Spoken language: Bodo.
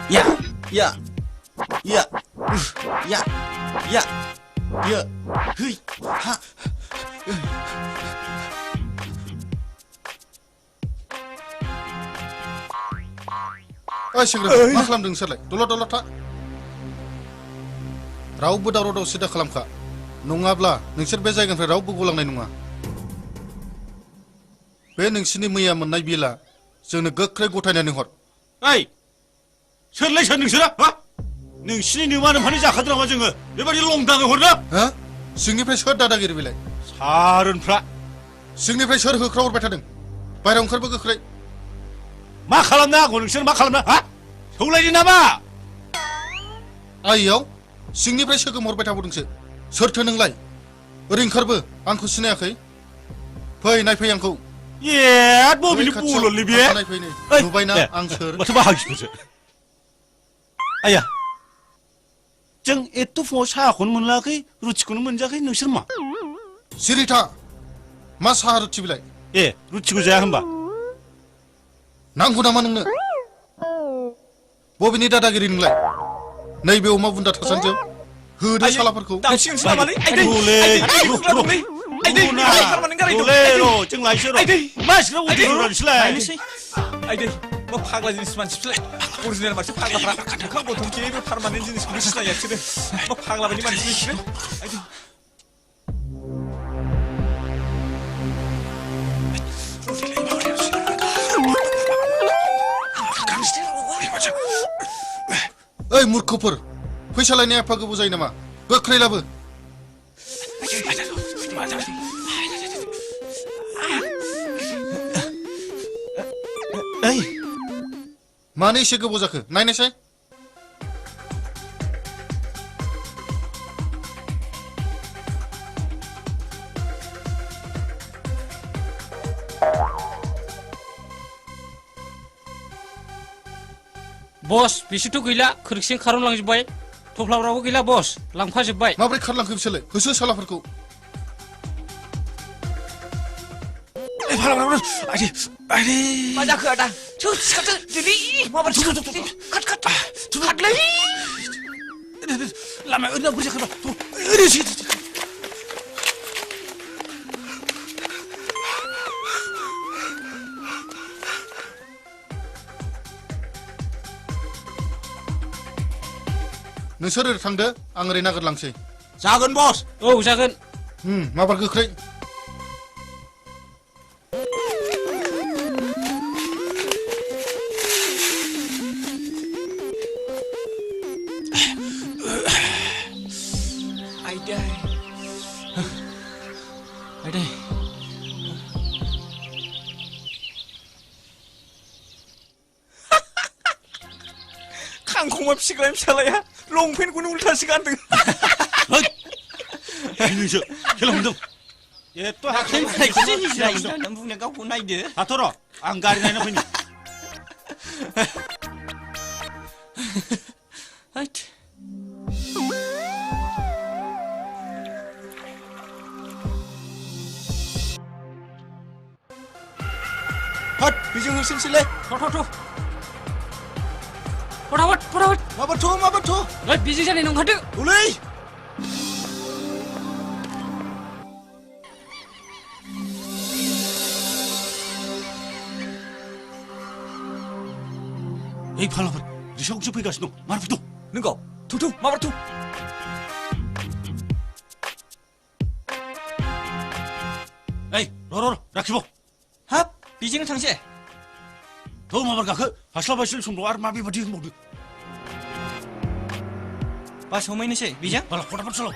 Ya, ya, ya, ya, ya, ya, hui, ha. ओइ सेंग्रा मा खालामदों नोंसोरलाय दलद था रावबो दावराव सिदा खालामखा नङाब्ला नोंसोर बे जायगानिफ्राय रावबो गलांनाय नङा बे नोंसिनि मैया मोननाय बिला जोंनो गोख्रै गथायनानै हर ओइ सोरलाय सोर नोंसोरा हा नोंसिनि नोमा नोमफानि जाखादों नामा जोङो बेबायदि लंदाङै हरनो हा सिंनिफ्राय सोर दादागिरि बिलाय सारोनफ्रा सिंनिफ्राय सोर होख्राव हरबाय थादों बायरायाव ओंखारबो गोख्रै मा खालामनो आंखौ नोंसोर मा खालामनो हा सौलायदो नामा आइयाव सिंनिफ्राय सोगोम हरबाय थाबावदोंसो सोरथो नोंलाय ओरै ओंखारबो आंखौ सिनायाखै फै नायफै आंखौ ए बबेनि बुल'लै बे नुबायना आं सोर माथो बाहागिफोरसो आया जों एथ' फुङाव साहाखौनो मोनलाखै रुटिखौनो मोनजाखै नोंसोर मा सिरिथा मा साहा रुटि बिलाय ए रुटिखौ जाया होमबा नांगौ नामा नोंनो बबेनि दादागिरि नोंलाय नैबे अमा बुन्दा थासान्दियाव होदो सालाफोरखौ दांसिगोनसो नामालै आइदै जों लायसो र' मानसिफ्रा उदैफोरानोसैलाय आइदै मा फाग्ला जिनिस मानसिफोरलाय अरिजिनेल मानसि फाग्लाफ्रा ओंखाम गथमखि बे पारमानेन्ट जिनिसखौनो सिनाया बिसोरो मा फाग्ला बायदि मानसि बिसोरो आइदै ओइ मूर्खफोर फैसा लायनाया एफा गोबाव जायो नामा गोख्रै लाबो ओइ मानो एसे गोबाव जाखो नायनायसाय बस बिसोरथ' गैला खोरखिजों खारनलांजोब्बाय थफ्लाफ्राबो गैला बस लांफाजोब्बाय माब्रै खारलांखो बिसोरलाय होसो सालाफोरखौ मा जाखो आदा सिखारदो दिनै माबायदि खाट खाटलै लामाया ओरैनो बुरजा खारबा ओरैसो नोंसोर ओरै थांदो आं ओरै नागिरलांसै जागोन बस औ जागोन माबार गोख्रै आइदै खांखमा फिसिग्रा फिसालाया लंपेन्टखौनो उल्थासो गानदों नोंसो खेला मोनदों एथ' नों बुंनाया गावखौ नायदो हाथ' र' आं गारि नायना फैनि हट बेजों होसोनसैलै फटाफट माबाथ' ओइ बिजि जानाय ओंखारदो उलै ओइ फालाफोर रिसावसो फैगासिनो दं मार फैदों नोंगौ थु माबार ओइ र' राखिबाव हाब बेजोंनो थांसै थ' माबार गाखो हास्लाबायसै सम दं आरो मा बेबायदि होनबावदो बास हमहैनोसै बेजों बाला फटाफट सालाव